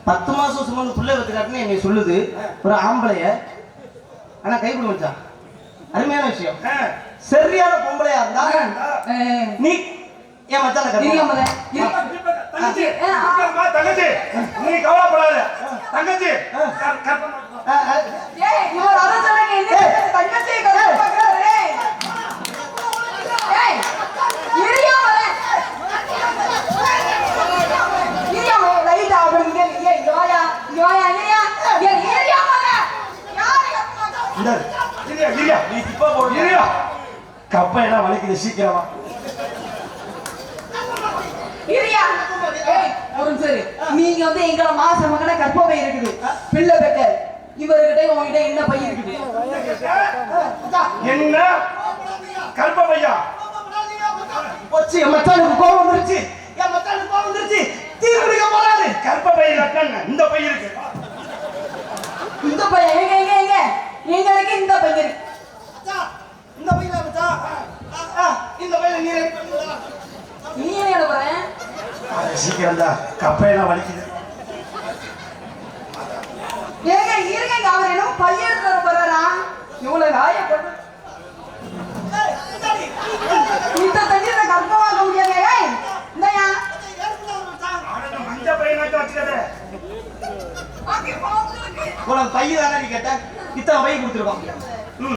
10 மாசம் சுமந்து புள்ள வைக்கிறாருன்னு என்னை சொல்லுது ஒரு ஆம்பளைய. ஆனா கை கொடு மச்சான், அருமையான விஷயம். சரியான பொம்பளையா இருந்தா நீ ஏன் மச்சான தங்கச்சி நீ கவலைப்படாத தங்கச்சி. கப்ப எல்லாம் வலிக்குது சீக்கிரமா. நீங்க வந்து எங்களை மாசம் மகன கற்பவை இருக்குது பிள்ளை பெற்ற இவர்கிட்ட உங்ககிட்ட என்ன பை இருக்குது? என்ன கற்பவையா? போச்சு, என் மச்சானுக்கு கோபம் வந்துருச்சு, என் மச்சானுக்கு கோபம் வந்துருச்சு. தீ குடிக்க போறாரு. கற்பவை இல்ல, இந்த பை இருக்கு. இந்த பை எங்க எங்க எங்க எங்களுக்கு இந்த பை இருக்கு. இந்த பையில மச்சான், இந்த பையில நீ ரெடி பண்ணுடா. நீ என்ன பண்ற? சீக்கிரம் தான், கப்பையெல்லாம் வலிக்குது. ஏங்க இருங்க, அவர் என்ன பையன் எடுத்து போறாரா? இவ்வளவு காயப்பட்டு இந்த தண்ணீரை கற்பமாக முடியாது. இந்தயா மஞ்ச பை நாட்டு வச்சுக்கதே. உனக்கு பைய தானே கேட்ட, இத்தனை பை கொடுத்துருக்கோம்.